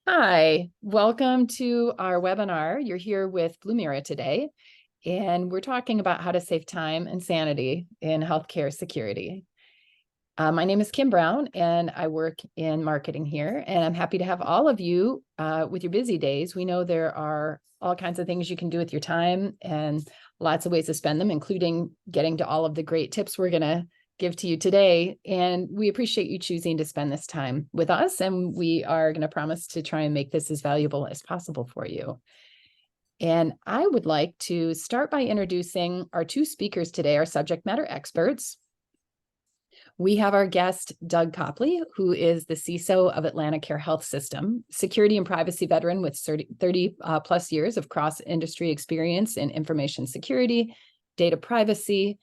Hi, welcome to our webinar. You're here with Blumira today, and we're talking about how to save time and sanity in healthcare security. My name is Kim Brown, and I work in marketing here, and I'm happy to have all of you with your busy days. We know there are all kinds of things you can do with your time and lots of ways to spend them, including getting to all of the great tips we're going to give to you today. And we appreciate you choosing to spend this time with us. And we are going to promise to try and make this as valuable as possible for you. And I would like to start by introducing our two speakers today, our subject matter experts. We have our guest, Doug Copley, who is the CISO of Atlanta Care Health System, security and privacy veteran with 30 plus years of cross-industry experience in information security, data privacy,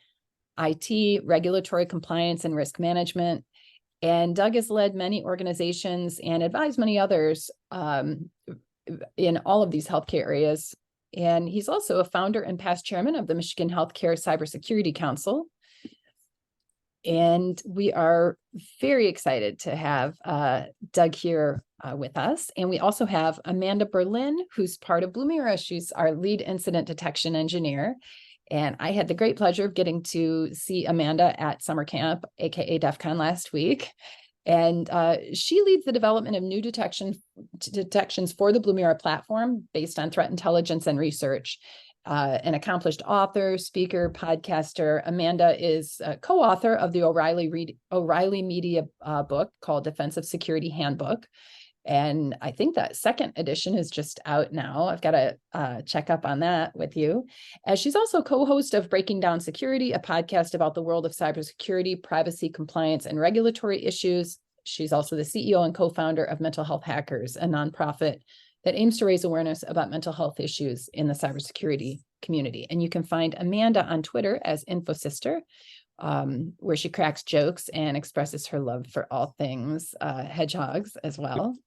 IT, regulatory compliance, and risk management. And Doug has led many organizations and advised many others in all of these healthcare areas. And he's also a founder and past chairman of the Michigan Healthcare Cybersecurity Council. And we are very excited to have Doug here with us. And we also have Amanda Berlin, who's part of Blumira. She's our lead incident detection engineer. And I had the great pleasure of getting to see Amanda at summer camp, aka DEF CON last week. And she leads the development of new detections for the Blumira platform based on threat intelligence and research. An accomplished author, speaker, podcaster. Amanda is a co-author of the O'Reilly Media book called Defensive Security Handbook. And I think that second edition is just out now. I've got to check up on that with you. As she's also co-host of Breaking Down Security, a podcast about the world of cybersecurity, privacy, compliance, and regulatory issues. She's also the CEO and co-founder of Mental Health Hackers, a nonprofit that aims to raise awareness about mental health issues in the cybersecurity community. And you can find Amanda on Twitter as InfoSister, where she cracks jokes and expresses her love for all things hedgehogs as well.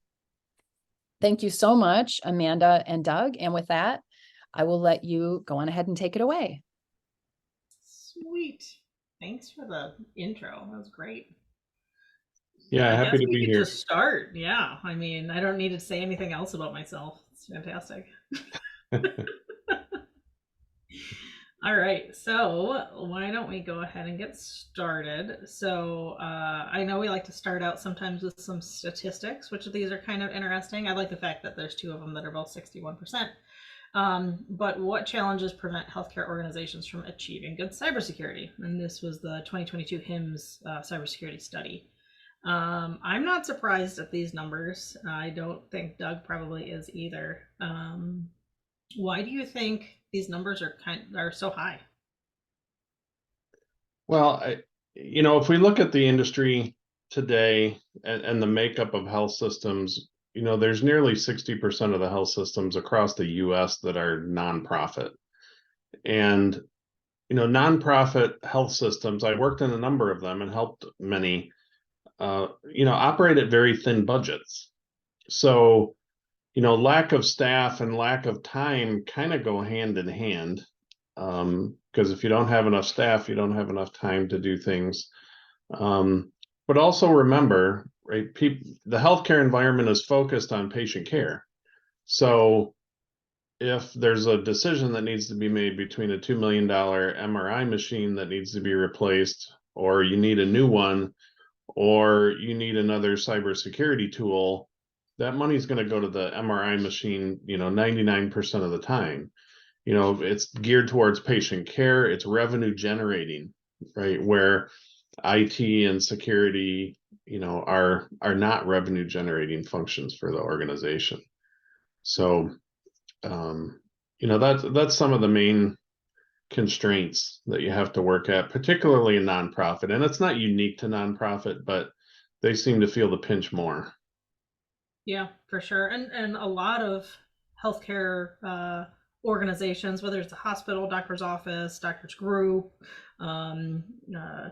Thank you so much, Amanda and Doug. And with that, I will let you go on ahead and take it away. Sweet. Thanks for the intro. That was great. Yeah, happy to be here. Just start. Yeah. I mean, I don't need to say anything else about myself. It's fantastic. All right, so why don't we go ahead and get started? So I know we like to start out sometimes with some statistics, which of these are kind of interesting. I like the fact that there's two of them that are both 61%. But what challenges prevent healthcare organizations from achieving good cybersecurity? And this was the 2022 HIMSS cybersecurity study. I'm not surprised at these numbers. I don't think Doug probably is either. Why do you think these numbers are so high? Well, if we look at the industry today and the makeup of health systems, there's nearly 60% of the health systems across the US that are nonprofit. And, nonprofit health systems, I worked in a number of them and helped many, operate at very thin budgets. So, lack of staff and lack of time kind of go hand in hand. Because if you don't have enough staff, you don't have enough time to do things. But also remember, right, the healthcare environment is focused on patient care. So if there's a decision that needs to be made between a $2 million MRI machine that needs to be replaced, or you need a new one, or you need another cybersecurity tool, that money's going to go to the MRI machine, 99% of the time. It's geared towards patient care. It's revenue generating, right? Where IT and security, are not revenue generating functions for the organization. So, that's some of the main constraints that you have to work at, particularly in nonprofit. And it's not unique to nonprofit, but they seem to feel the pinch more. Yeah, for sure. And a lot of healthcare organizations, whether it's a hospital, doctor's office, doctor's group,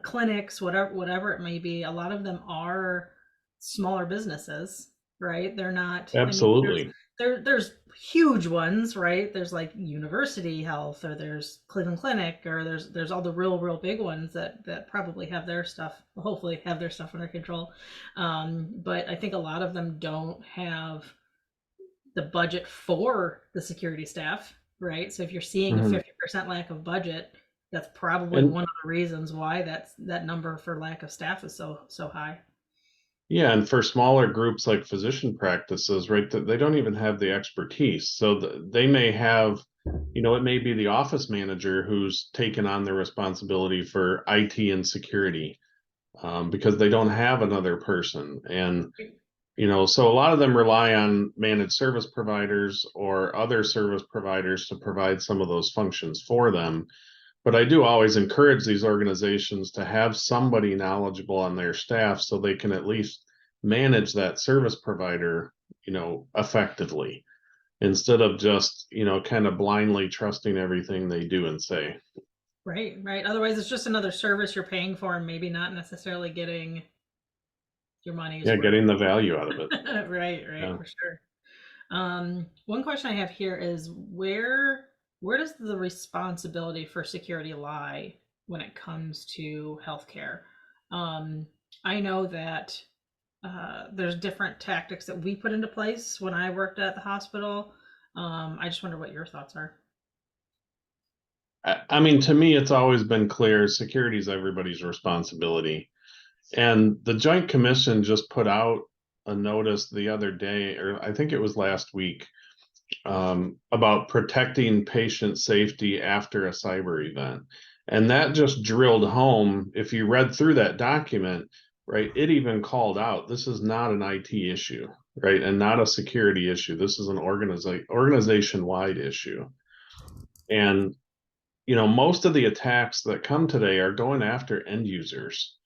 clinics, whatever it may be, a lot of them are smaller businesses, right? They're not. Absolutely. I mean, there's huge ones, right? There's like University Health, or there's Cleveland Clinic, or there's all the real big ones that probably have their stuff, hopefully have their stuff under control. But I think a lot of them don't have the budget for the security staff, right? So if you're seeing a Mhm. 50% lack of budget, that's probably And one of the reasons why that number for lack of staff is so high. yeah, and for smaller groups like physician practices, right, that they don't even have the expertise. So they may have, it may be the office manager who's taken on the responsibility for IT and security, because they don't have another person. And, so a lot of them rely on managed service providers or other service providers to provide some of those functions for them. But I do always encourage these organizations to have somebody knowledgeable on their staff so they can at least manage that service provider, effectively, instead of just, kind of blindly trusting everything they do and say. Right, right. Otherwise, it's just another service you're paying for and maybe not necessarily getting your money's Yeah, worth. getting the value out of it. Right, right, Yeah. for sure. One question I have here is where does the responsibility for security lie when it comes to healthcare? I know that there's different tactics that we put into place when I worked at the hospital. I just wonder what your thoughts are. I mean, to me, it's always been clear security is everybody's responsibility. And the Joint Commission just put out a notice the other day, or I think it was last week, about protecting patient safety after a cyber event. And that just drilled home. If you read through that document, right, it even called out this is not an IT issue, right, and not a security issue. This is an organization-wide issue. And most of the attacks that come today are going after end users,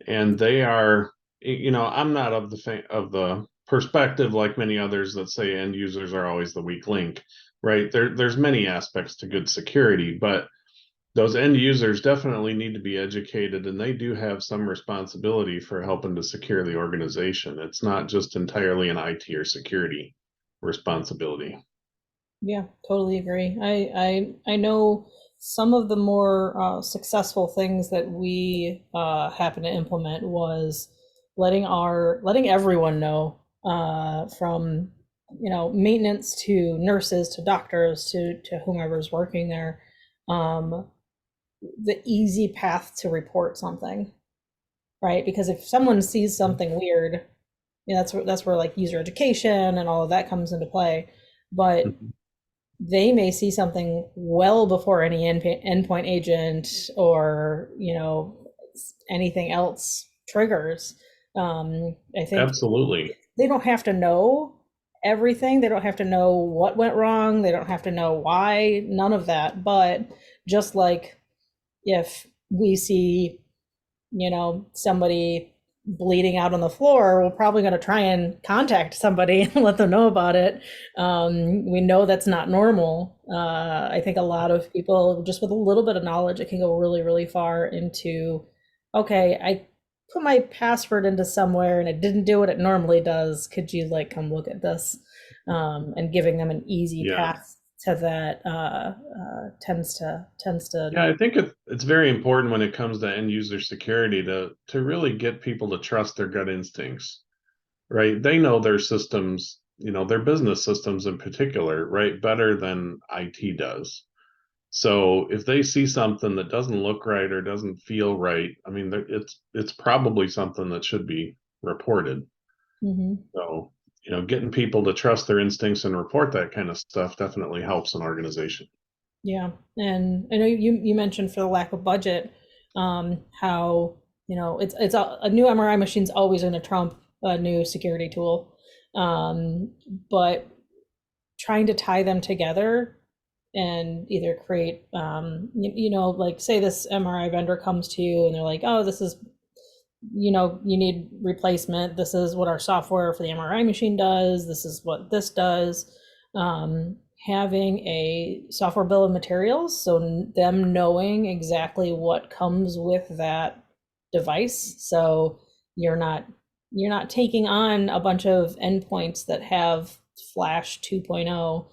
and they are, I'm not of the perspective like many others that say end users are always the weak link, right? There's many aspects to good security, but those end users definitely need to be educated, and they do have some responsibility for helping to secure the organization. It's not just entirely an IT or security responsibility. Yeah, totally agree. I know some of the more successful things that we happen to implement was letting everyone know, from maintenance to nurses to doctors to whomever's working there, um, the easy path to report something, right? Because if someone sees something weird, that's where like user education and all of that comes into play. But Mhm. they may see something well before any endpoint agent or anything else triggers. I think Absolutely. they don't have to know everything. They don't have to know what went wrong. They don't have to know why. None of that. But just like if we see somebody bleeding out on the floor, we're probably going to try and contact somebody and let them know about it. We know that's not normal. I think a lot of people, just with a little bit of knowledge, it can go really, really far into, okay, I put my password into somewhere and it didn't do what it normally does. Could you come look at this? And giving them an easy Yeah. path to that tends to. Yeah, I think it's very important when it comes to end user security to really get people to trust their gut instincts, right? They know their systems, their business systems in particular, right, better than IT does. So if they see something that doesn't look right or doesn't feel right, I mean, it's probably something that should be reported. Mhm. So, getting people to trust their instincts and report that kind of stuff definitely helps an organization. Yeah, and I know you mentioned for the lack of budget, how it's a new MRI machine's always going to trump a new security tool, but trying to tie them together and either create, like say this MRI vendor comes to you and they're like, oh, this is you need replacement. This is what our software for the MRI machine does. This is what this does. Having a software bill of materials, so them knowing exactly what comes with that device. So you're not taking on a bunch of endpoints that have Flash 2.0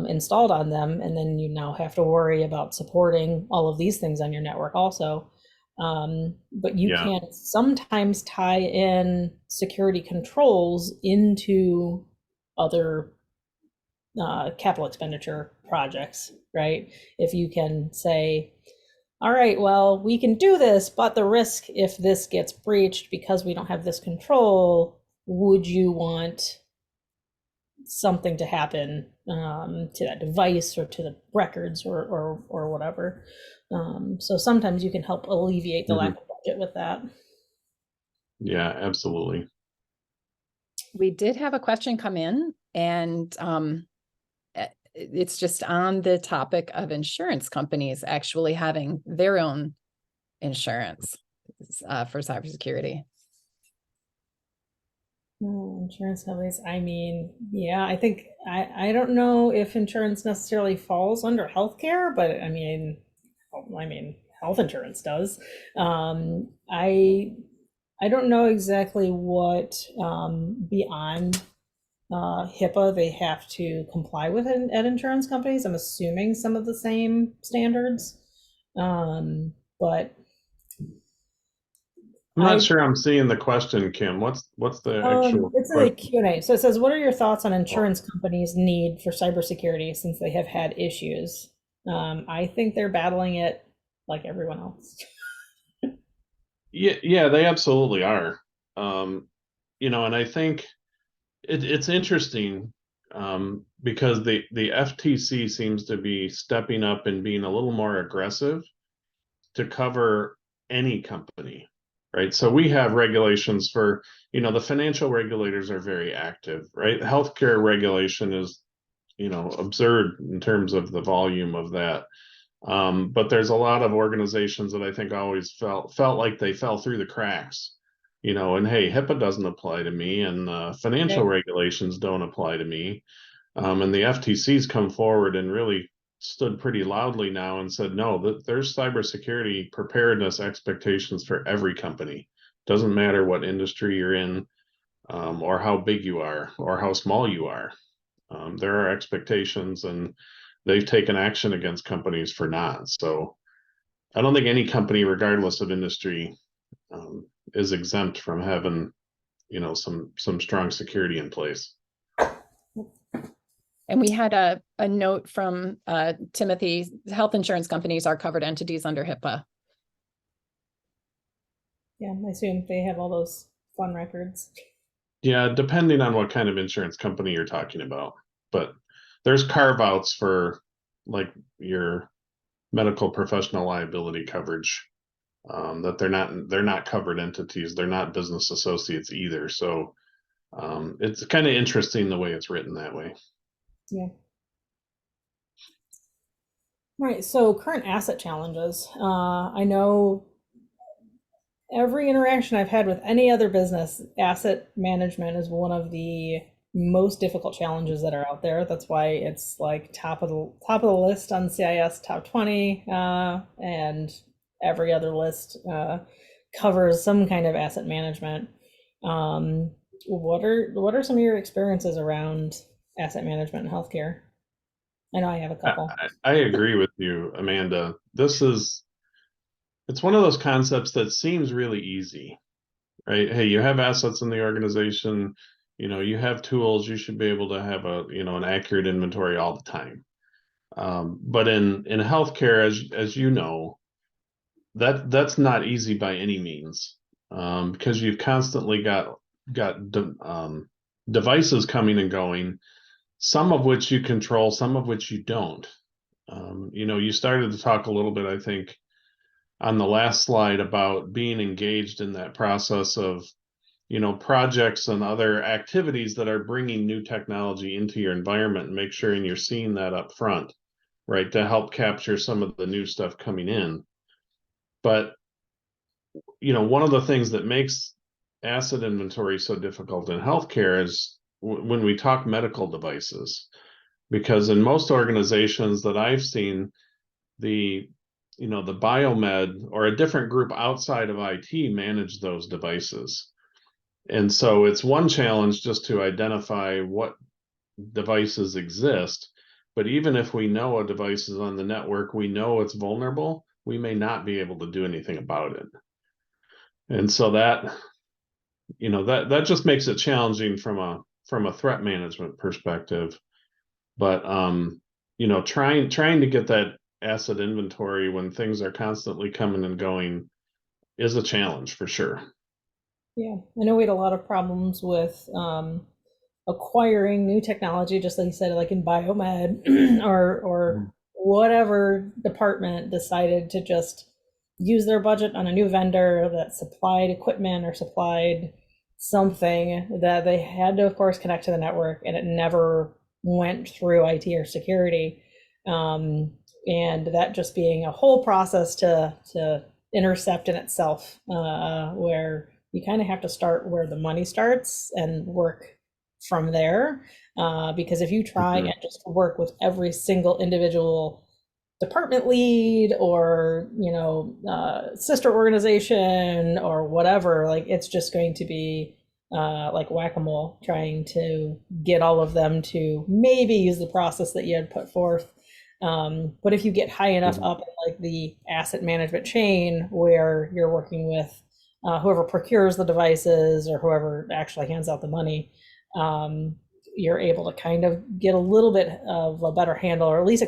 installed on them, and then you now have to worry about supporting all of these things on your network also. But you Yeah. can sometimes tie in security controls into other capital expenditure projects, right? If you can say, all right, well, we can do this, but the risk if this gets breached because we don't have this control, would you want something to happen to that device or to the records or whatever? So sometimes you can help alleviate the lack of budget with that. Yeah, absolutely. We did have a question come in, and it's just on the topic of insurance companies actually having their own insurance for cybersecurity. Insurance companies, I mean, yeah, I think I don't know if insurance necessarily falls under healthcare, but I mean health insurance does. I don't know exactly what beyond HIPAA they have to comply with at insurance companies. I'm assuming some of the same standards, but I'm not sure I'm seeing the question, Kim. What's the actual it's a question? Q&A. So it says, what are your thoughts on insurance companies' need for cybersecurity since they have had issues? I think they're battling it like everyone else. Yeah, they absolutely are. And I think it's interesting because the FTC seems to be stepping up and being a little more aggressive to cover any company, right? So we have regulations for, the financial regulators are very active, right? Healthcare regulation is, absurd in terms of the volume of that. But there's a lot of organizations that I think always felt like they fell through the cracks, and hey, HIPAA doesn't apply to me, and financial regulations don't apply to me. And the FTC's come forward and really stood pretty loudly now and said, no, there's cybersecurity preparedness expectations for every company. Doesn't matter what industry you're in, or how big you are, or how small you are. There are expectations, and they've taken action against companies for not. So I don't think any company, regardless of industry, is exempt from having, some strong security in place. And we had a note from Timothy, health insurance companies are covered entities under HIPAA. Yeah, I assume they have all those fun records. Yeah, depending on what kind of insurance company you're talking about. But there's carve outs for like your medical professional liability coverage, that they're not covered entities. They're not business associates either. So it's kind of interesting the way it's written that way. Yeah. Right. So current asset challenges. I know every interaction I've had with any other business, asset management is one of the most difficult challenges that are out there. That's why it's like top of the list on CIS top 20, and every other list covers some kind of asset management. What are some of your experiences around asset management in healthcare? I know I have a couple. I agree with you, Amanda. It's one of those concepts that seems really easy, right? Hey, you have assets in the organization, you have tools, you should be able to have an accurate inventory all the time. But in healthcare, as you know, that's not easy by any means, because you've constantly got devices coming and going, some of which you control, some of which you don't. You started to talk a little bit, I think, on the last slide about being engaged in that process of, projects and other activities that are bringing new technology into your environment, and make sure and you're seeing that up front, right, to help capture some of the new stuff coming in. But, one of the things that makes asset inventory so difficult in healthcare is when we talk medical devices, because in most organizations that I've seen, the biomed or a different group outside of IT manage those devices. And so it's one challenge just to identify what devices exist. But even if we know a device is on the network, we know it's vulnerable, we may not be able to do anything about it. And so that just makes it challenging from a threat management perspective. But you know, trying to get that asset inventory when things are constantly coming and going is a challenge for sure. Yeah, I know we had a lot of problems with acquiring new technology, just like you said, like in biomed or whatever department decided to just use their budget on a new vendor that supplied equipment or supplied something that they had to, of course, connect to the network, and it never went through IT or security. And that just being a whole process to intercept in itself, where you kind of have to start where the money starts and work from there. Because if you try and just work with every single individual department lead or sister organization or whatever, like it's just going to be like whack-a-mole trying to get all of them to maybe use the process that you had put forth. But if you get high enough up in like the asset management chain where you're working with whoever procures the devices or whoever actually hands out the money, you're able to kind of get a little bit of a better handle, or at least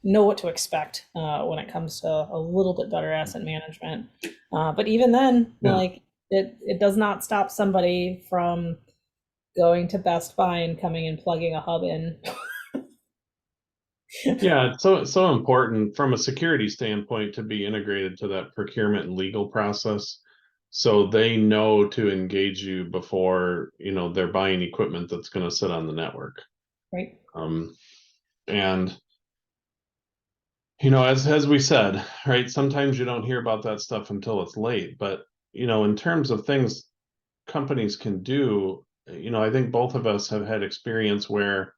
know what to expect when it comes to a little bit better asset management. But even then, like it does not stop somebody from going to Best Buy and coming and plugging a hub in. Yeah, it's so important from a security standpoint to be integrated to that procurement and legal process, so they know to engage you before they're buying equipment that's going to sit on the network. Right. And as we said, right, sometimes you don't hear about that stuff until it's late. But in terms of things companies can do, I think both of us have had experience where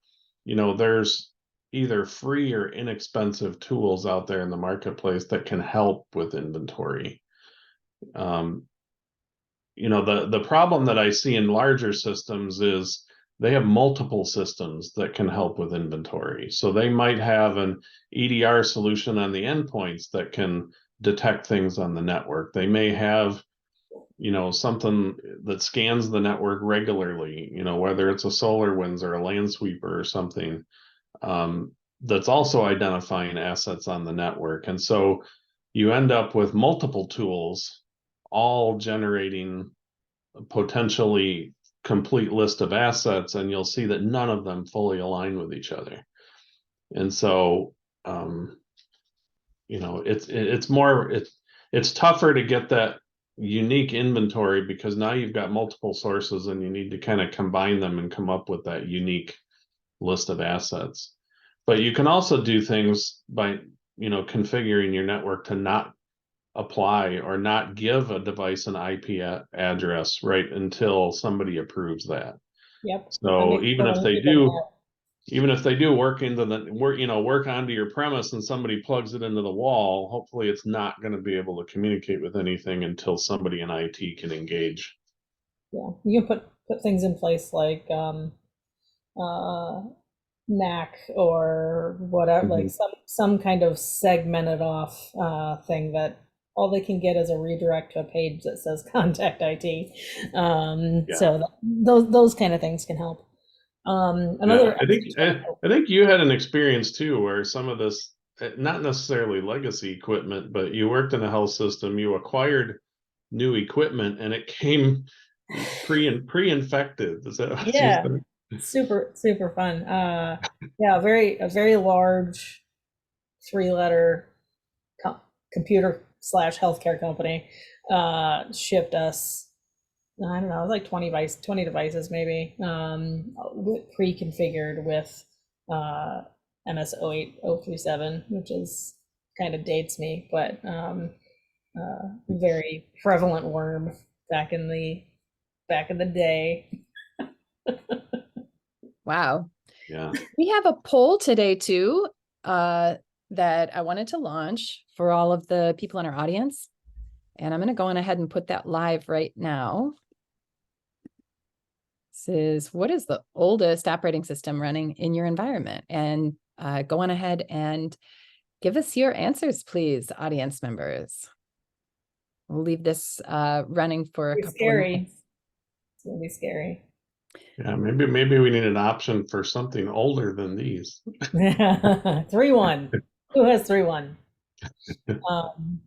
there's either free or inexpensive tools out there in the marketplace that can help with inventory. The problem that I see in larger systems is they have multiple systems that can help with inventory. So they might have an EDR solution on the endpoints that can detect things on the network. They may have something that scans the network regularly, whether it's a SolarWinds or a LANsweeper or something, that's also identifying assets on the network. And so you end up with multiple tools all generating a potentially complete list of assets, and you'll see that none of them fully align with each other. And so it's tougher to get that unique inventory because now you've got multiple sources and you need to kind of combine them and come up with that unique list of assets. But you can also do things by configuring your network to not apply or not give a device an IP address right until somebody approves that. Yep. So even if they do work into work onto your premise and somebody plugs it into the wall, hopefully it's not going to be able to communicate with anything until somebody in IT can engage. Yeah, you can put things in place like NAC or whatever, like some kind of segmented off thing that all they can get is a redirect to a page that says contact IT. So those kind of things can help. I think you had an experience too where some of this, not necessarily legacy equipment, but you worked in a health system, you acquired new equipment and it came pre-infected. Is that what you said? Super fun. A very large 3-letter computer/healthcare company shipped us, I don't know, like 20 devices maybe, pre-configured with MS 08037, which is kind of dates me, but very prevalent worm back in the day. Wow. Yeah. We have a poll today too, that I wanted to launch for all of the people in our audience. And I'm going to go on ahead and put that live right now. This is, what is the oldest operating system running in your environment? And go on ahead and give us your answers, please, audience members. We'll leave this running for a couple of minutes. It's going to be scary. Yeah, maybe we need an option for something older than these. 3.1. Who has 3.1? Um,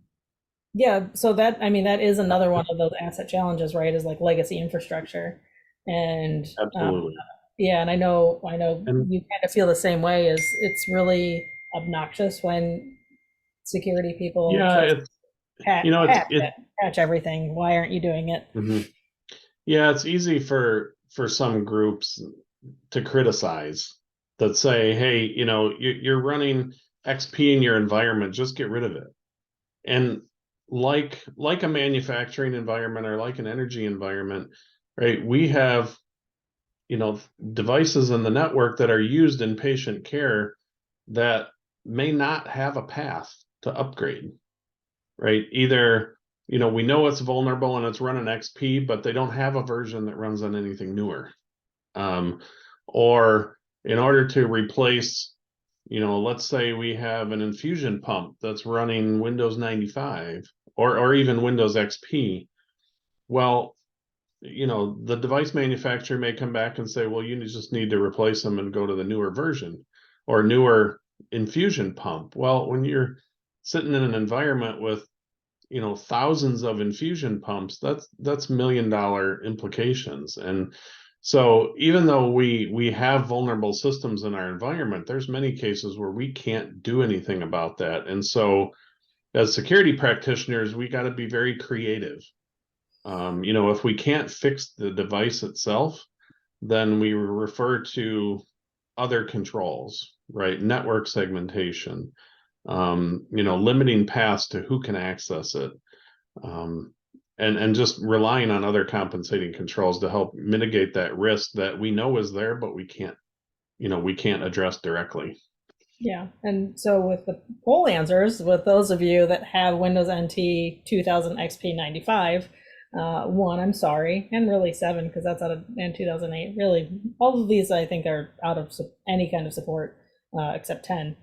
yeah, so that, I mean, that is another one of those asset challenges, right? Is like legacy infrastructure. And Absolutely. yeah, and I know And you kind of feel the same way. Is it's really obnoxious when security people yeah, just it's patch everything. Why aren't you doing it? mhm. Yeah, it's easy for some groups to criticize that say, hey, you're running XP in your environment, just get rid of it. And like a manufacturing environment or like an energy environment, right? We have, devices in the network that are used in patient care that may not have a path to upgrade, right? Either, we know it's vulnerable and it's running XP, but they don't have a version that runs on anything newer. Or in order to replace, let's say we have an infusion pump that's running Windows 95 or even Windows XP. Well, the device manufacturer may come back and say, well, you just need to replace them and go to the newer version or newer infusion pump. Well, when you're sitting in an environment with, thousands of infusion pumps, that's $1 million implications. And so even though we have vulnerable systems in our environment, there's many cases where we can't do anything about that. And so as security practitioners, we got to be very creative. If we can't fix the device itself, then we refer to other controls, right? Network segmentation, limiting paths to who can access it, and just relying on other compensating controls to help mitigate that risk that we know is there, but we can't address directly. Yeah, and so with the poll answers, with those of you that have Windows NT 2000 XP 95, 1, I'm sorry, and really 7, because that's out of, and 2008. Really, all of these I think are out of any kind of support, except 10.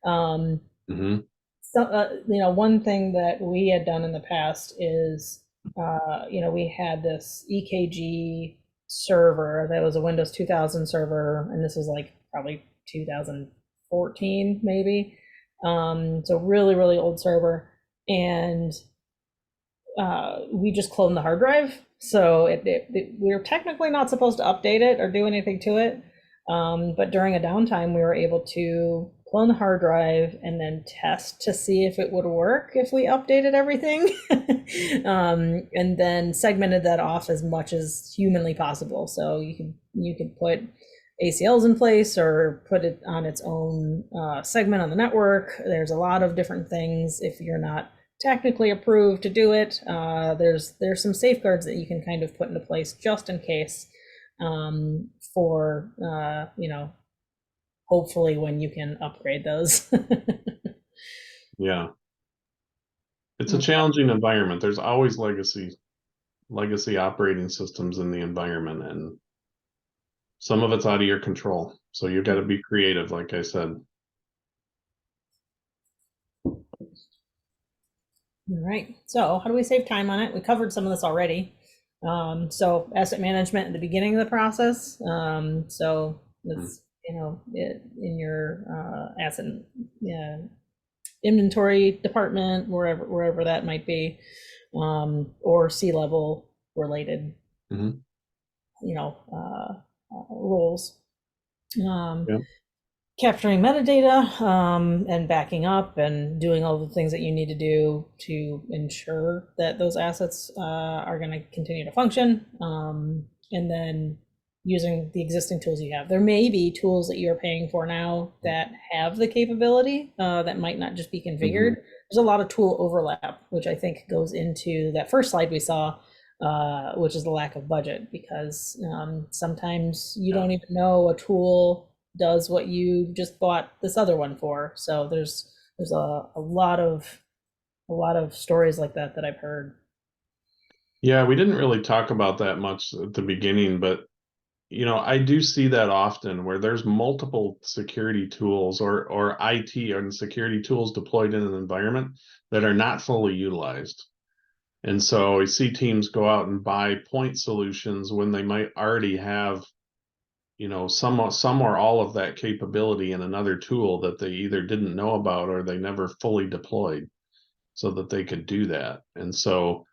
Mm-hmm. So, one thing that we had done in the past is, we had this EKG server that was a Windows 2000 server, and this was like probably 2014 maybe. So really, really old server, and we just cloned the hard drive. So we were technically not supposed to update it or do anything to it. But during a downtime, we were able to clone the hard drive and then test to see if it would work if we updated everything. And then segmented that off as much as humanly possible. So you could put ACLs in place or put it on its own segment on the network. There's a lot of different things. If you're not technically approved to do it, there's some safeguards that you can kind of put into place just in case, for hopefully when you can upgrade those. Yeah, it's a challenging environment. There's always legacy operating systems in the environment, and some of it's out of your control. So you've got to be creative, like I said. All right, so how do we save time on it? We covered some of this already. So asset management at the beginning of the process. So it's, in your asset inventory department, wherever that might be, or C-level related, Mm-hmm. roles. Yeah. Capturing metadata, and backing up and doing all the things that you need to do to ensure that those assets are going to continue to function, and then using the existing tools you have. There may be tools that you're paying for now that have the capability that might not just be configured. Mm-hmm. There's a lot of tool overlap, which I think goes into that first slide we saw, which is the lack of budget, because sometimes you don't even know a tool does what you just bought this other one for. So there's a lot of stories like that I've heard. Yeah, we didn't really talk about that much at the beginning, but I do see that often where there's multiple security tools or IT and security tools deployed in an environment that are not fully utilized. And so I see teams go out and buy point solutions when they might already have some or all of that capability in another tool that they either didn't know about or they never fully deployed so that they could do that. And so,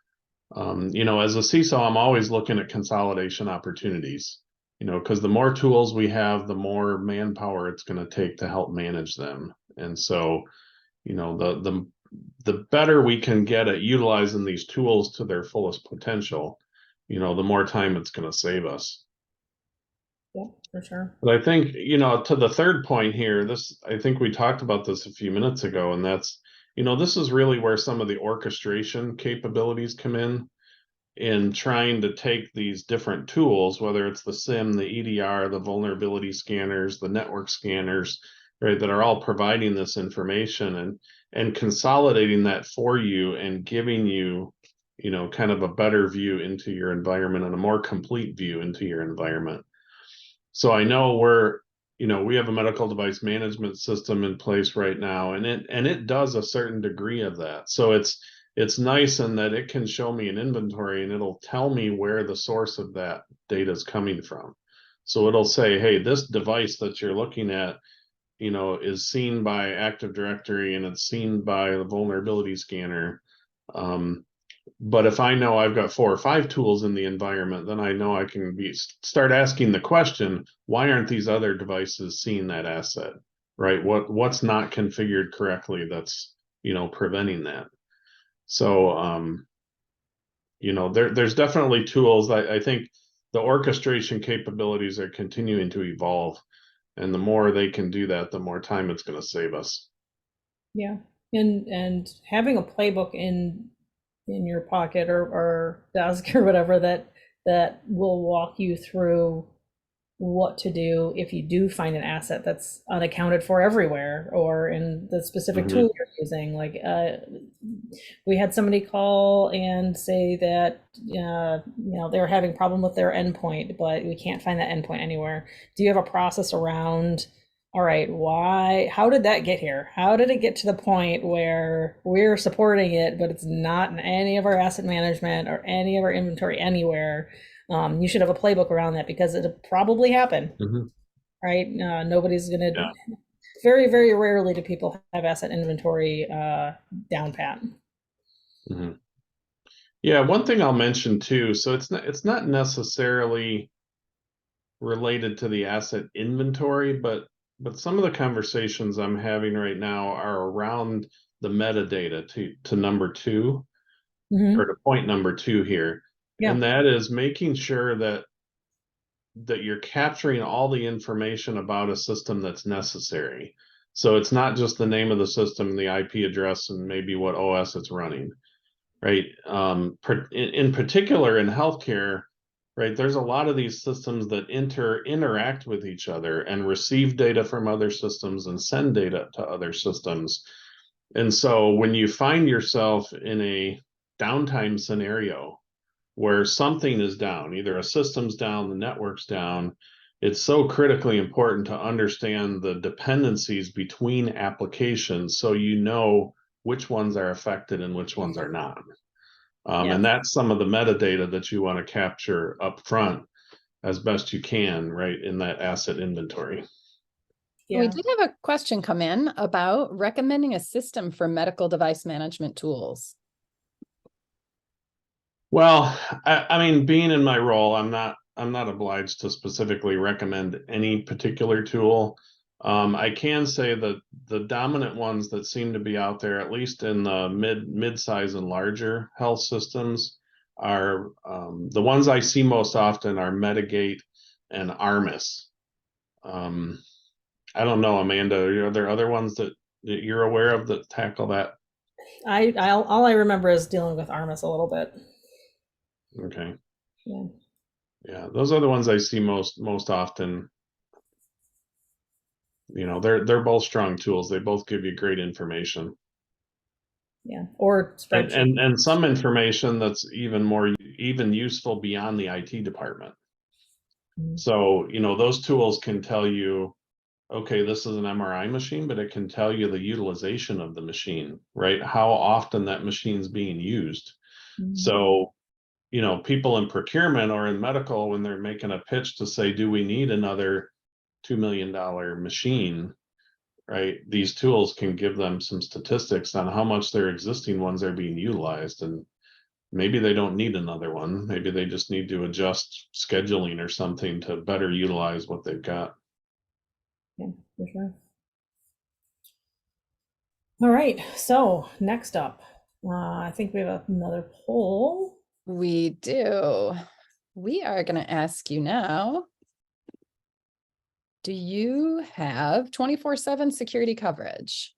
as a CISO, I'm always looking at consolidation opportunities, because the more tools we have, the more manpower it's going to take to help manage them. And so, the better we can get at utilizing these tools to their fullest potential, the more time it's going to save us. Yeah, for sure. But I think, to the third point here, I think we talked about this a few minutes ago, and that's, this is really where some of the orchestration capabilities come in trying to take these different tools, whether it's the SIEM, the EDR, the vulnerability scanners, the network scanners, right, that are all providing this information and consolidating that for you and giving you, kind of a better view into your environment and a more complete view into your environment. So I know we have a medical device management system in place right now, and it does a certain degree of that. So it's nice in that it can show me an inventory and it'll tell me where the source of that data is coming from. So it'll say, hey, this device that you're looking at, is seen by Active Directory and it's seen by the vulnerability scanner. But if I know I've got 4 or 5 tools in the environment, then I know I can start asking the question, why aren't these other devices seeing that asset, right? What's not configured correctly that's, preventing that? So, there's definitely tools. I think the orchestration capabilities are continuing to evolve, and the more they can do that, the more time it's going to save us. Yeah, and having a playbook in your pocket or desk or whatever that will walk you through what to do if you do find an asset that's unaccounted for everywhere or in the specific tool you're using. Like we had somebody call and say that they're having a problem with their endpoint, but we can't find that endpoint anywhere. Do you have a process around, all right, how did that get here? How did it get to the point where we're supporting it, but it's not in any of our asset management or any of our inventory anywhere? You should have a playbook around that because it'll probably happen, right? Nobody's going to, very, very rarely do people have asset inventory down pat. Yeah, one thing I'll mention too, so it's not necessarily related to the asset inventory, but some of the conversations I'm having right now are around the metadata to number 2 or to point number 2 here. Yeah. And that is making sure that you're capturing all the information about a system that's necessary. So it's not just the name of the system and the IP address and maybe what OS it's running, right? In particular in healthcare, right, there's a lot of these systems that interact with each other and receive data from other systems and send data to other systems. And so when you find yourself in a downtime scenario where something is down, either a system's down, the network's down, it's so critically important to understand the dependencies between applications so you know which ones are affected and which ones are not. And that's some of the metadata that you want to capture up front as best you can, right, in that asset inventory. Yeah. We did have a question come in about recommending a system for medical device management tools. Well, I mean, being in my role, I'm not obliged to specifically recommend any particular tool. I can say that the dominant ones that seem to be out there, at least in the mid-size and larger health systems, are the ones I see most often are Medigate and Armis. I don't know, Amanda, are there other ones that you're aware of that tackle that? All I remember is dealing with Armis a little bit. Okay. Yeah. Yeah, those are the ones I see most often. They're both strong tools. They both give you great information. Yeah, or spreadsheet. And some information that's even useful beyond the IT department. So, those tools can tell you, okay, this is an MRI machine, but it can tell you the utilization of the machine, right? How often that machine's being used. So, people in procurement or in medical, when they're making a pitch to say, do we need another $2 million machine, right? These tools can give them some statistics on how much their existing ones are being utilized. And maybe they don't need another one. Maybe they just need to adjust scheduling or something to better utilize what they've got. Yeah, for sure. All right, so next up, I think we have another poll. We do. We are going to ask you now, do you have 24/7 security coverage?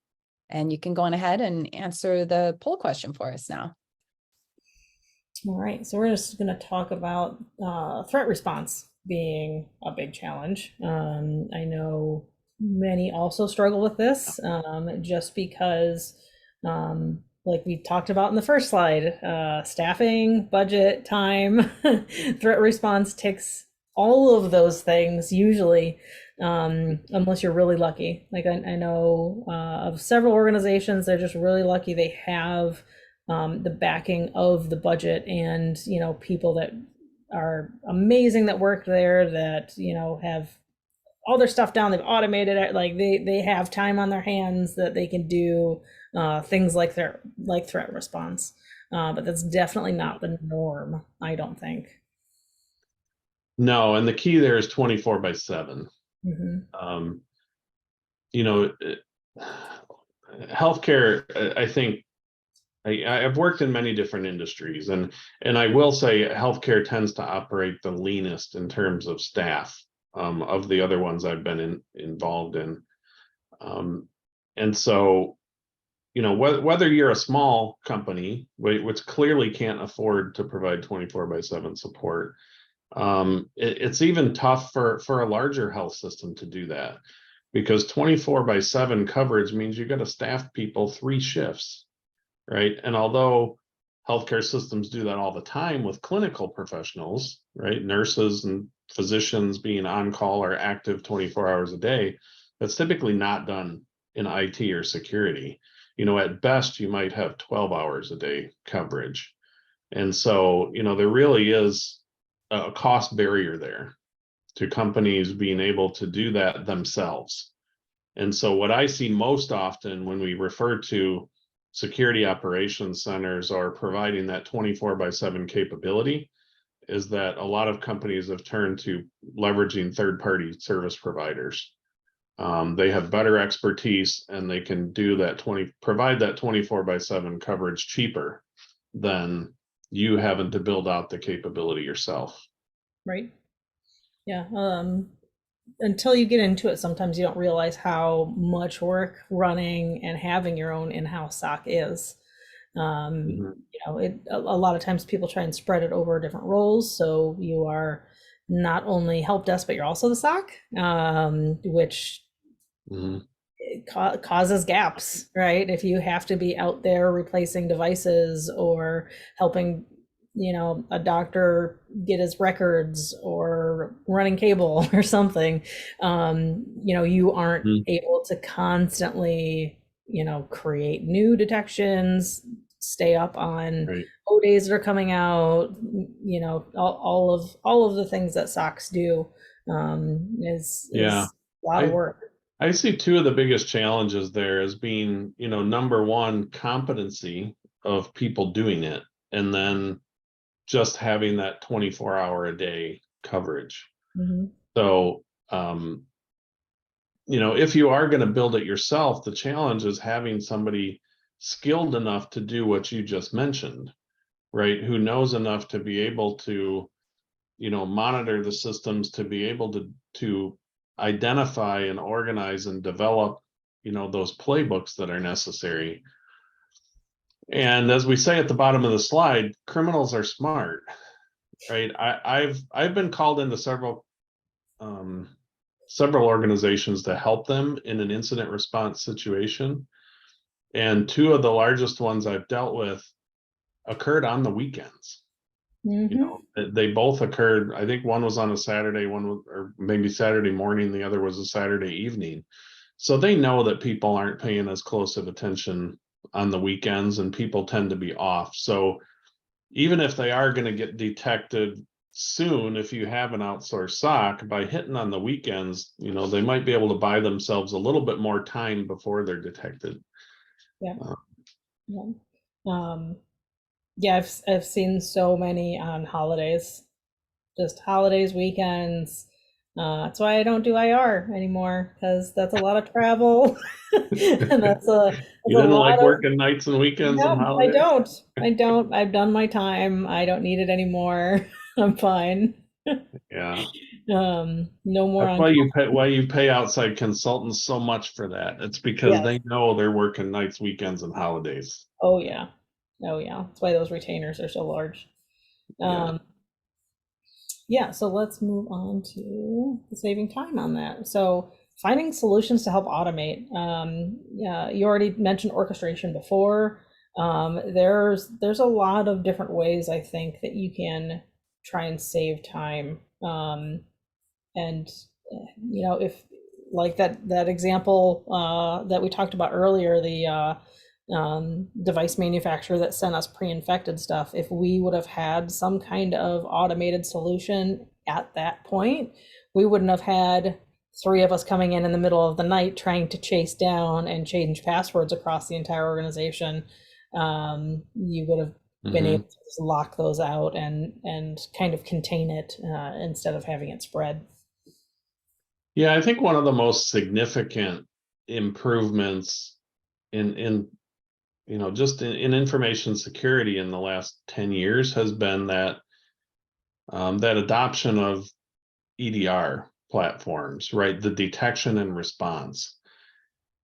And you can go on ahead and answer the poll question for us now. All right, so we're just going to talk about threat response being a big challenge. I know many also struggle with this, just because, like we talked about in the first slide, staffing, budget, time, threat response ticks all of those things usually, unless you're really lucky. Like I know of several organizations, they're just really lucky they have the backing of the budget and, people that are amazing that work there, that, have all their stuff down, they've automated it, like they have time on their hands that they can do things like threat response. But that's definitely not the norm, I don't think. No, and the key there is 24/7. Mm-hmm. Healthcare, I think I've worked in many different industries, and I will say healthcare tends to operate the leanest in terms of staff of the other ones I've been involved in. And so, whether you're a small company, which clearly can't afford to provide 24/7 support, it's even tough for a larger health system to do that, because 24/7 coverage means you got to staff people 3 shifts. Right. And although healthcare systems do that all the time with clinical professionals, right, nurses and physicians being on call or active 24 hours a day, that's typically not done in IT or security. At best, you might have 12 hours a day coverage. And so, there really is a cost barrier there to companies being able to do that themselves. And so what I see most often when we refer to security operations centers are providing that 24/7 capability is that a lot of companies have turned to leveraging third-party service providers. They have better expertise, and they can do that provide that 24/7 coverage cheaper than you having to build out the capability yourself. Right. Yeah. Until you get into it, sometimes you don't realize how much work running and having your own in-house SOC is. A lot of times people try and spread it over different roles, so you are not only help desk, but you're also the SOC, which causes gaps, right? If you have to be out there replacing devices or helping a doctor get his records or running cable or something, you aren't able to constantly, create new detections, stay up on ODAs that are coming out, all of the things that SOCs do is a lot of work. I see 2 of the biggest challenges there as being, number one, competency of people doing it, and then just having that 24-hour a day coverage. So, if you are going to build it yourself, the challenge is having somebody skilled enough to do what you just mentioned, right? Who knows enough to be able to, monitor the systems, to be able to identify and organize and develop, those playbooks that are necessary. And as we say at the bottom of the slide, criminals are smart, right? I've been called into several organizations to help them in an incident response situation, and 2 of the largest ones I've dealt with occurred on the weekends. They both occurred. I think one was on a Saturday, or maybe Saturday morning. The other was a Saturday evening. So they know that people aren't paying as close of attention on the weekends, and people tend to be off. So even if they are going to get detected soon, if you have an outsourced SOC, by hitting on the weekends, they might be able to buy themselves a little bit more time before they're detected. Yeah. Yeah. Yeah, I've seen so many on holidays, just holidays, weekends. That's why I don't do IR anymore, because that's a lot of travel, and that's a You didn't like lot of. working nights and weekends and No, I holidays? don't. I don't. I've done my time. I don't need it anymore. I'm fine. Yeah. No more That's on. why you pay outside consultants so much for that. It's because Yes. they know they're working nights, weekends, and holidays. Oh yeah. Oh yeah. That's why those retainers are so large. Yeah. Yeah, so let's move on to saving time on that. So finding solutions to help automate. Yeah, you already mentioned orchestration before. There's a lot of different ways I think that you can try and save time. And if like that example that we talked about earlier, the device manufacturer that sent us pre-infected stuff, if we would have had some kind of automated solution at that point, we wouldn't have had 3 of us coming in the middle of the night trying to chase down and change passwords across the entire organization. You would have been able to just lock those out and kind of contain it instead of having it spread. Yeah, I think one of the most significant improvements in just in information security in the last 10 years has been that that adoption of EDR platforms, right? The detection and response.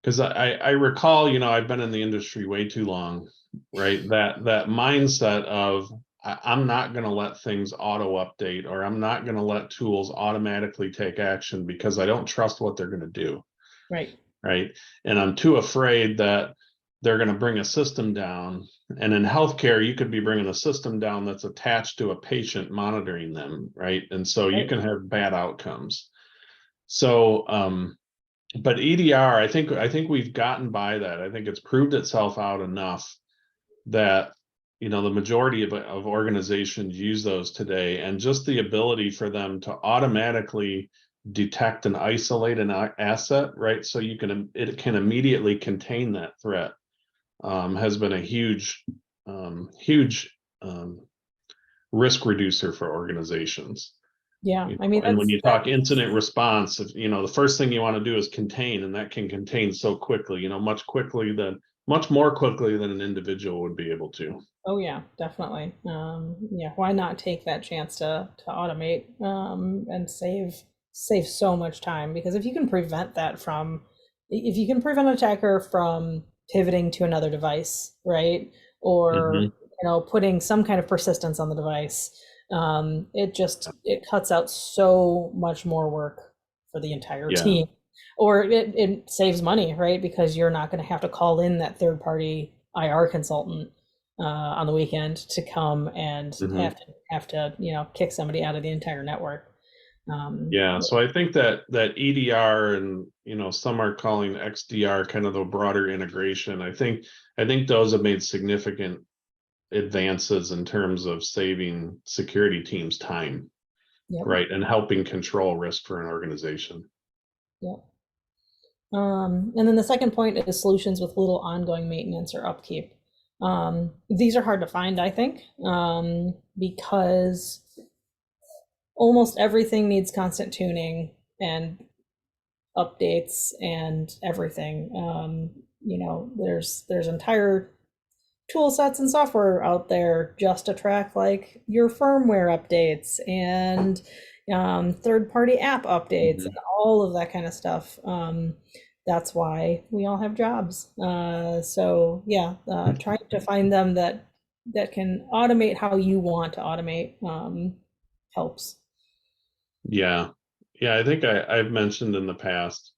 Because I recall, I've been in the industry way too long, right? That mindset of I'm not going to let things auto update, or I'm not going to let tools automatically take action because I don't trust what they're going to do. Right. Right. And I'm too afraid that they're going to bring a system down. And in healthcare, you could be bringing a system down that's attached to a patient monitoring them. Right. And so you can have bad outcomes. So, but EDR, I think we've gotten by that. I think it's proved itself out enough that the majority of organizations use those today, and just the ability for them to automatically detect and isolate an asset, right? So it can immediately contain that threat, has been a huge risk reducer for organizations. Yeah, I mean, and when you talk incident response, the first thing you want to do is contain, and that can contain so quickly, much more quickly than an individual would be able to. Oh yeah, definitely. Yeah, why not take that chance to automate and save so much time? Because if you can prevent if you can prevent an attacker from pivoting to another device, right, or putting some kind of persistence on the device, it cuts out so much more work for the entire team. Or it saves money, right? Because you're not going to have to call in that third-party IR consultant on the weekend to come and have to kick somebody out of the entire network. So I think that EDR and some are calling XDR kind of the broader integration. I think those have made significant advances in terms of saving security teams time, right, and helping control risk for an organization. Yep. And then the second point is solutions with little ongoing maintenance or upkeep. These are hard to find, I think, because almost everything needs constant tuning and updates and everything. There's entire tool sets and software out there just to track like your firmware updates and third-party app updates and all of that kind of stuff. That's why we all have jobs. So yeah, trying to find them that can automate how you want to automate helps. Yeah. I think I've mentioned in the past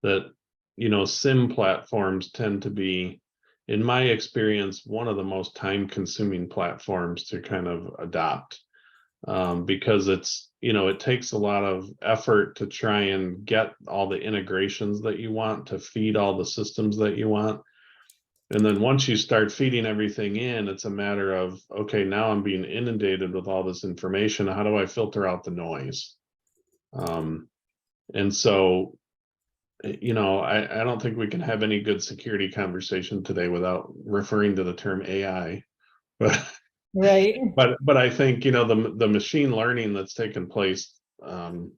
that SIEM platforms tend to be, in my experience, one of the most time-consuming platforms to kind of adopt, because it takes a lot of effort to try and get all the integrations that you want to feed all the systems that you want. And then once you start feeding everything in, it's a matter of, okay, now I'm being inundated with all this information. How do I filter out the noise? And so, I don't think we can have any good security conversation today without referring to the term AI. But Right. but I think, the machine learning that's taken place, and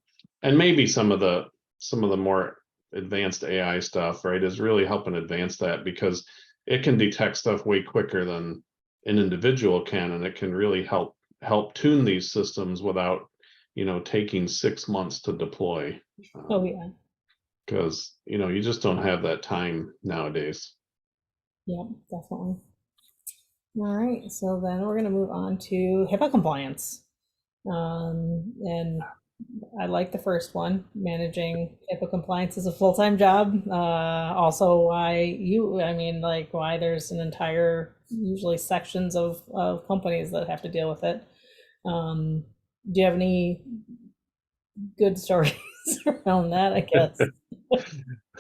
maybe some of the more advanced AI stuff, right, is really helping advance that, because it can detect stuff way quicker than an individual can, and it can really help tune these systems without, taking 6 months to deploy. Oh yeah. Because you just don't have that time nowadays. Yeah, definitely. All right, so then we're going to move on to HIPAA compliance. And I like the first one. Managing HIPAA compliance is a full-time job. Also, why there's an entire, usually sections of companies that have to deal with it. Do you have any good stories around that, I guess?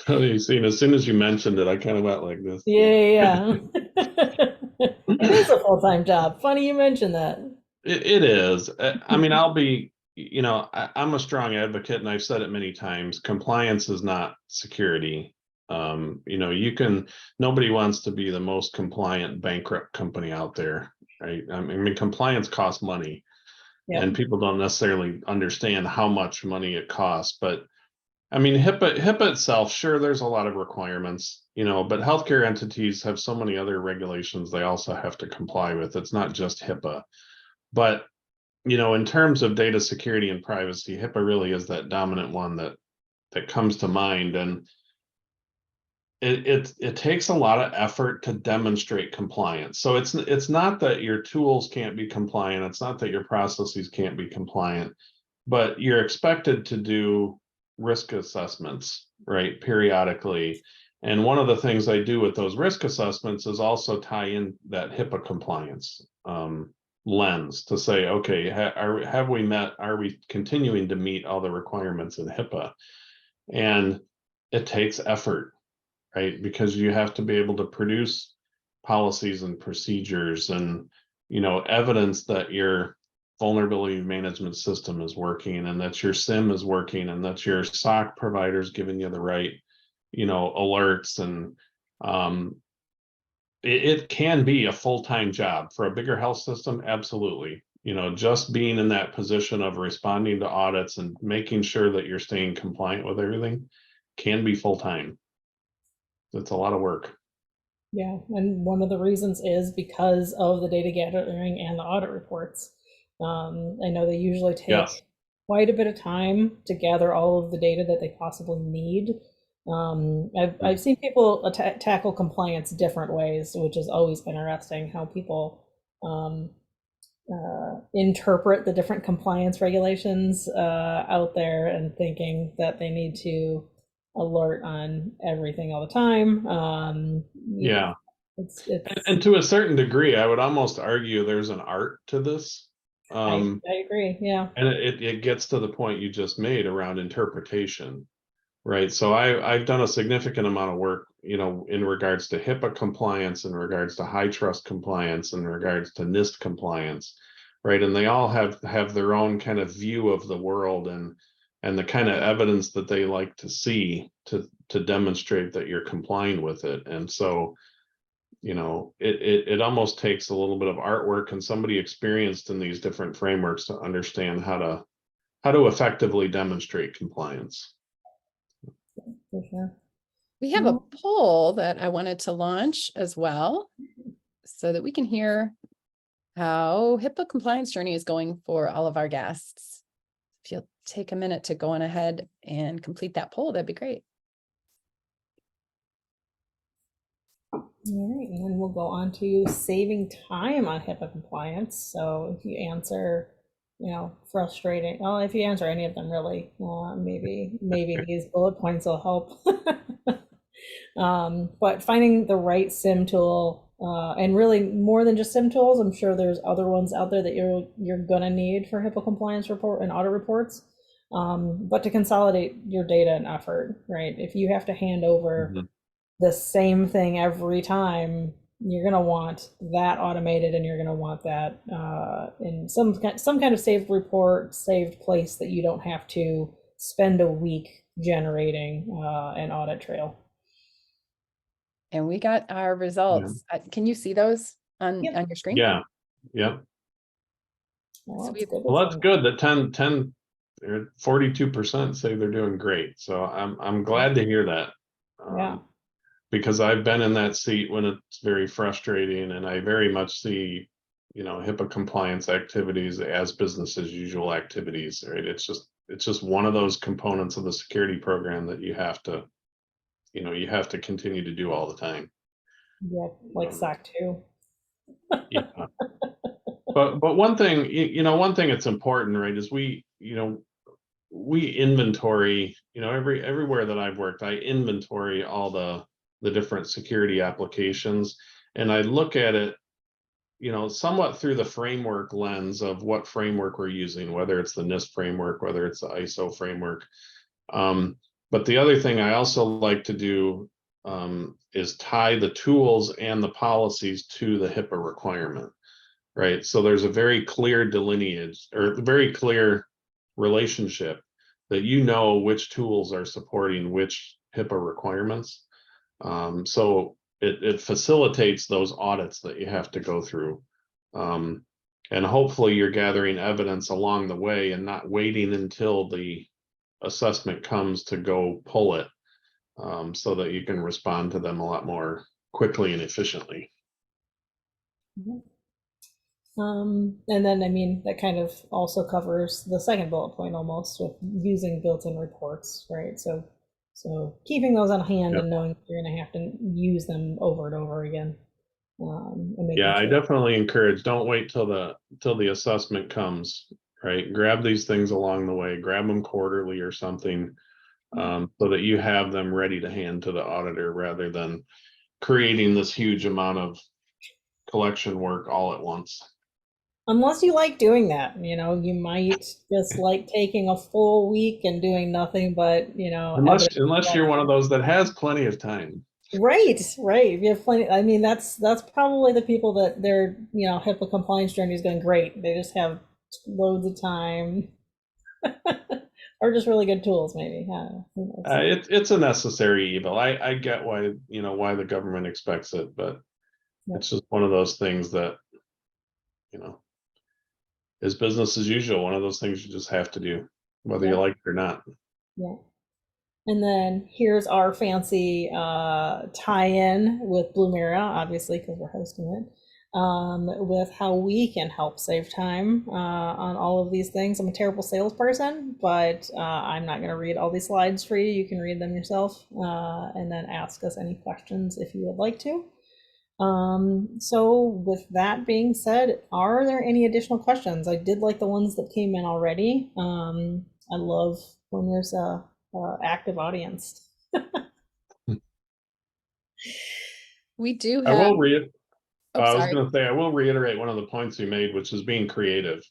You seen, as soon as you mentioned it, I kind of went like this. Yeah. It is a full-time job. Funny you mentioned that. It is. I mean, I'll be, I'm a strong advocate, and I've said it many times. Compliance is not security. Nobody wants to be the most compliant bankrupt company out there, right? I mean, compliance costs money, Yeah. and people don't necessarily understand how much money it costs. But I mean, HIPAA itself, sure, there's a lot of requirements, but healthcare entities have so many other regulations they also have to comply with. It's not just HIPAA. But, in terms of data security and privacy, HIPAA really is that dominant one that comes to mind. And it takes a lot of effort to demonstrate compliance. So it's not that your tools can't be compliant. It's not that your processes can't be compliant, but you're expected to do risk assessments, right, periodically. And one of the things I do with those risk assessments is also tie in that HIPAA compliance lens to say, okay, are we continuing to meet all the requirements in HIPAA? And it takes effort, right? Because you have to be able to produce policies and procedures and, evidence that your vulnerability management system is working, and that your SIEM is working, and that your SOC provider is giving you the right, alerts. And it can be a full-time job for a bigger health system. Absolutely. Just being in that position of responding to audits and making sure that you're staying compliant with everything can be full-time. It's a lot of work. Yeah, and one of the reasons is because of the data gathering and the audit reports. I know they usually take Yes. quite a bit of time to gather all of the data that they possibly need. I've seen people tackle compliance different ways, which is always interesting how people interpret the different compliance regulations out there, and thinking that they need to alert on everything all the time. Yeah. It's And to a certain degree, I would almost argue there's an art to this. I agree. Yeah. And it gets to the point you just made around interpretation, right? So I've done a significant amount of work, in regards to HIPAA compliance, in regards to high trust compliance, in regards to NIST compliance, right? And they all have their own kind of view of the world, and the kind of evidence that they like to see to demonstrate that you're complying with it. And so, it almost takes a little bit of artwork and somebody experienced in these different frameworks to understand how to effectively demonstrate compliance. For sure. We have a poll that I wanted to launch as well, so that we can hear how HIPAA compliance journey is going for all of our guests. If you'll take a minute to go on ahead and complete that poll, that'd be great. All right, and then we'll go on to saving time on HIPAA compliance. So if you answer, frustrating, well, if you answer any of them really, maybe these bullet points will help. But finding the right SIEM tool, and really more than just SIEM tools, I'm sure there's other ones out there that you're gonna need for HIPAA compliance report and audit reports. But to consolidate your data and effort, right? If you have to hand over the same thing every time, you're going to want that automated, and you're going to want that in some kind of saved report, saved place that you don't have to spend a week generating an audit trail. And we got our results. Can you see those on Yep. your screen? Yeah. Yep. Well, So that's good. Well, that's good. That 10, 42% say they're doing great. So I'm glad to hear that. Yeah. Because I've been in that seat when it's very frustrating, and I very much see, HIPAA compliance activities as business as usual activities, right? It's just one of those components of the security program that you have to continue to do all the time. Yep. Like SOC 2. Yeah. But one thing, one thing that's important, right, is we inventory, everywhere that I've worked, I inventory all the different security applications, and I look at it, somewhat through the framework lens of what framework we're using, whether it's the NIST framework, whether it's the ISO framework. But the other thing I also like to do is tie the tools and the policies to the HIPAA requirement, right? So there's a very clear delineage, or very clear relationship, that which tools are supporting which HIPAA requirements. So it facilitates those audits that you have to go through. And hopefully you're gathering evidence along the way and not waiting until the assessment comes to go pull it, so that you can respond to them a lot more quickly and efficiently. And then, I mean, that kind of also covers the second bullet point almost, with using built-in reports, right? So keeping those on hand. Yep. And knowing that you're going to have to use them over and over again. Yeah, I definitely encourage, don't wait till the assessment comes, right? Grab these things along the way, grab them quarterly or something, so that you have them ready to hand to the auditor, rather than creating this huge amount of collection work all at once. Unless you like doing that, you might just like taking a full week and doing nothing but, Unless you're one of those that has plenty of time. Right. If you have plenty, I mean, that's probably the people that their, HIPAA compliance journey is going great. They just have loads of time, or just really good tools, maybe. It's a necessary evil. I get why the government expects it, but it's just one of those things that is business as usual. One of those things you just have to do, whether you like it or not. Yeah. And then here's our fancy tie-in with Blumira, obviously, because we're hosting it, with how we can help save time on all of these things. I'm a terrible salesperson, but I'm not going to read all these slides for you. You can read them yourself, and then ask us any questions if you would like to. So with that being said, are there any additional questions? I did like the ones that came in already. I love when there's a active audience. We do I have. will read. I was Sorry. going to say, I will reiterate one of the points you made, which is being creative.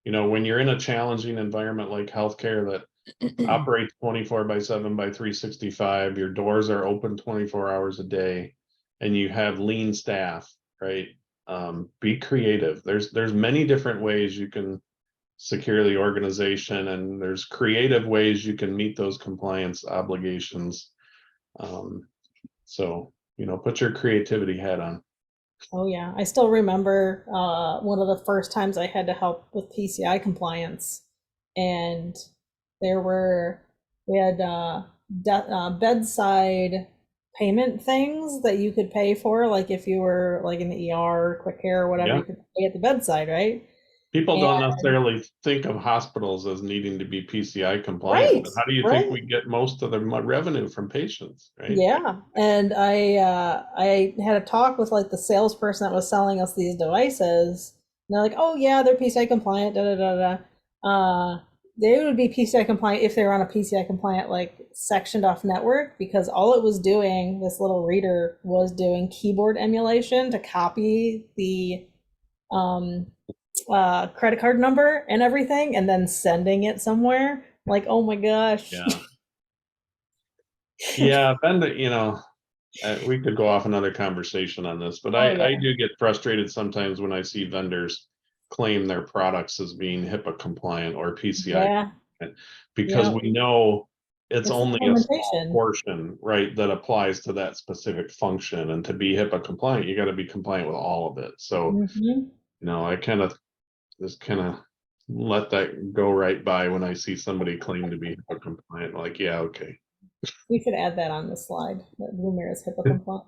When you're in a challenging environment like healthcare that operates 24/7 by 365, your doors are open 24 hours a day, and you have lean staff, right? Be creative. There's many different ways you can secure the organization, and there's creative ways you can meet those compliance obligations. So, put your creativity hat on. Oh yeah, I still remember one of the first times I had to help with PCI compliance, and we had bedside payment things that you could pay for, like if you were like in the ER, quick care, or whatever, you could pay at the bedside, right? People don't necessarily think of hospitals as needing to be PCI compliant. Right, But how do you think we get most of the revenue from patients, right? Yeah, and I had a talk with like the salesperson that was selling us these devices. And they're like, "Oh yeah, they're PCI compliant." Da da da da. They would be PCI compliant if they were on a PCI compliant like sectioned off network, because all it was doing, this little reader was doing keyboard emulation to copy the credit card number and everything, and then sending it somewhere. Like, oh my gosh. Yeah, We could go off another conversation on this, but Oh, yeah. I do get frustrated sometimes when I see vendors claim their products as being HIPAA compliant or PCI Yeah, compliant, because yeah. we know it's It's the only a small implementation. portion, right, that applies to that specific function. And to be HIPAA compliant, you got to be compliant with all of it. So, Mhm. I just kind of let that go right by when I see somebody claim to be HIPAA compliant. Like, yeah, okay. We should add that on the slide, that Blumira is HIPAA compliant.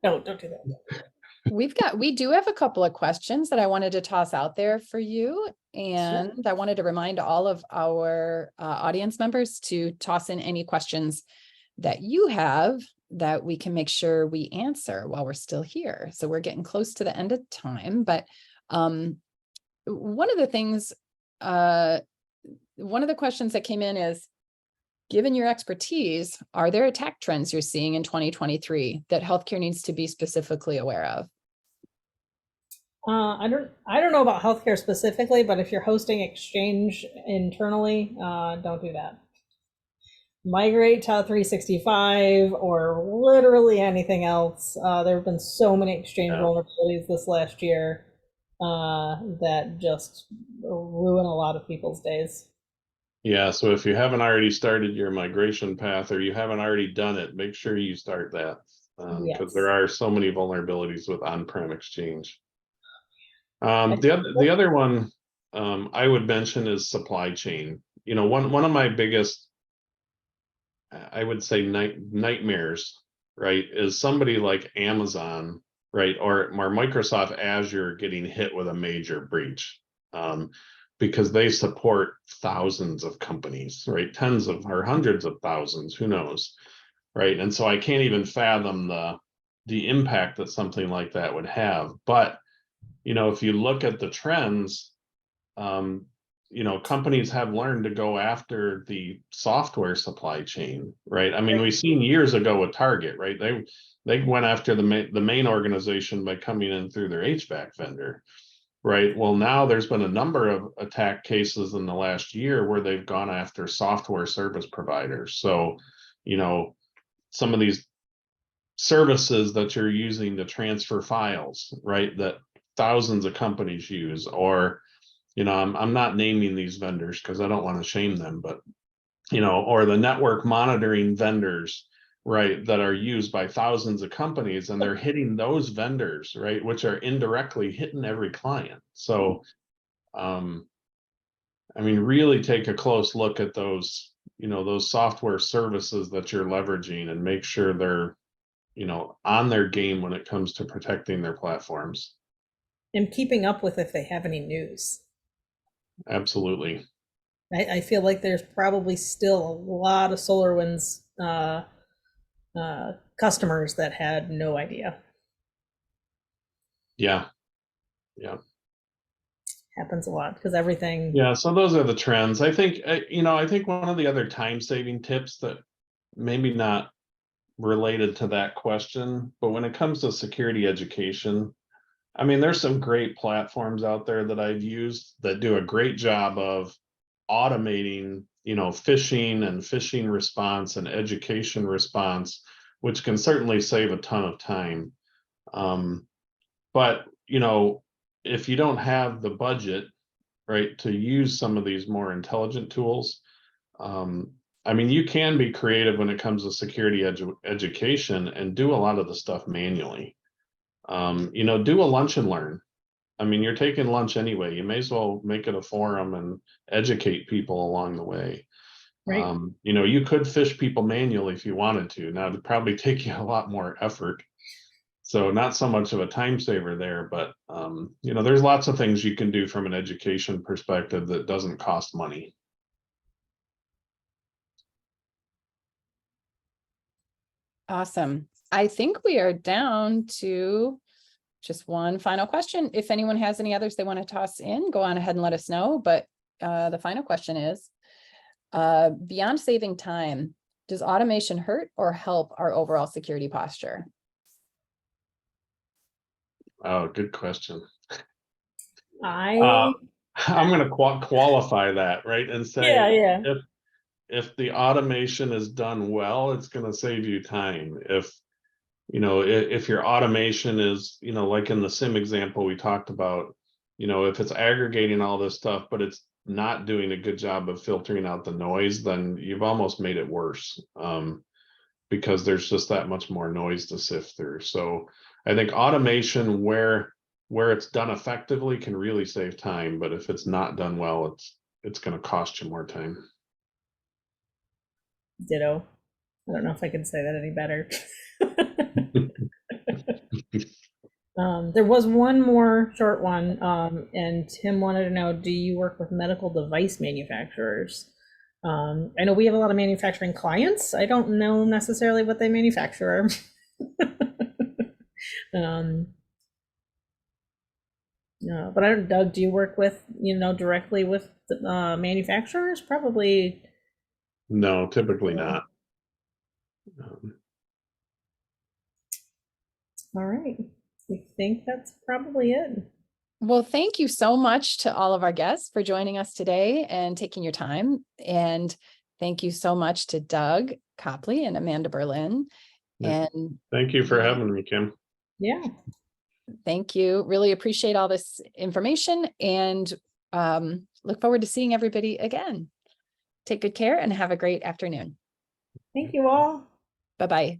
No, don't do that. We do have a couple of questions that I wanted to toss out there for you. And I wanted to remind all of our audience members to toss in any questions that you have that we can make sure we answer while we're still here. So we're getting close to the end of time, but one of the things, one of the questions that came in is, given your expertise, are there attack trends you're seeing in 2023 that healthcare needs to be specifically aware of? I don't know about healthcare specifically, but if you're hosting Exchange internally, don't do that. Migrate to 365 or literally anything else. There have been so many Exchange vulnerabilities this last year that just ruin a lot of people's days. Yeah, so if you haven't already started your migration path or you haven't already done it, make sure you start that, because there are so many vulnerabilities with on-prem Exchange. The other one I would mention is supply chain. One of my biggest, I would say, nightmares, right, is somebody like Amazon, right, or Microsoft Azure getting hit with a major breach. Because they support thousands of companies, right? Tens of or hundreds of thousands, who knows, right? And so I can't even fathom the impact that something like that would have. But if you look at the trends, companies have learned to go after the software supply chain, right? I mean, we've seen years ago with Target, right? They went after the main organization by coming in through their HVAC vendor. Right. Well, now there's been a number of attack cases in the last year where they've gone after software service providers. So, some of these services that you're using to transfer files, right, that thousands of companies use, or, I'm not naming these vendors because I don't want to shame them, but, or the network monitoring vendors, right, that are used by thousands of companies, and they're hitting those vendors, right, which are indirectly hitting every client. So, I mean, really take a close look at those, those software services that you're leveraging and make sure they're, on their game when it comes to protecting their platforms. And keeping up with if they have any news. Absolutely. I feel like there's probably still a lot of SolarWinds customers that had no idea. Yeah. Happens a lot because everything. Yeah. So those are the trends. I think, I think one of the other time-saving tips that maybe not related to that question, but when it comes to security education, I mean, there's some great platforms out there that I've used that do a great job of automating, phishing and phishing response and education response, which can certainly save a ton of time. But, if you don't have the budget, right, to use some of these more intelligent tools, I mean, you can be creative when it comes to security education and do a lot of the stuff manually. Do a lunch and learn. I mean, you're taking lunch anyway. You may as well make it a forum and educate people along the way. Right. You could fish people manually if you wanted to. Now, it'd probably take you a lot more effort. So not so much of a time saver there, but there's lots of things you can do from an education perspective that doesn't cost money. Awesome. I think we are down to just one final question. If anyone has any others they want to toss in, go on ahead and let us know. But the final question is, beyond saving time, does automation hurt or help our overall security posture? Oh, good question. I'm going to qualify that, right, and say, yeah. if the automation is done well, it's going to save you time. If if your automation is, like in the SIEM example we talked about, if it's aggregating all this stuff, but it's not doing a good job of filtering out the noise, then you've almost made it worse, because there's just that much more noise to sift through. So I think automation where it's done effectively can really save time, but if it's not done well, it's going to cost you more time. Ditto. I don't know if I can say that any better. There was one more short one, and Tim wanted to know, do you work with medical device manufacturers? I know we have a lot of manufacturing clients. I don't know necessarily what they manufacture. No, but I don't, Doug, do you work with, directly with manufacturers? Probably. No, typically not. All right. I think that's probably it. Well, thank you so much to all of our guests for joining us today and taking your time. And thank you so much to Doug Copley and Amanda Berlin. And thank you for having me, Kim. Yeah. Thank you. Really appreciate all this information, and look forward to seeing everybody again. Take good care and have a great afternoon. Thank you all. Bye-bye.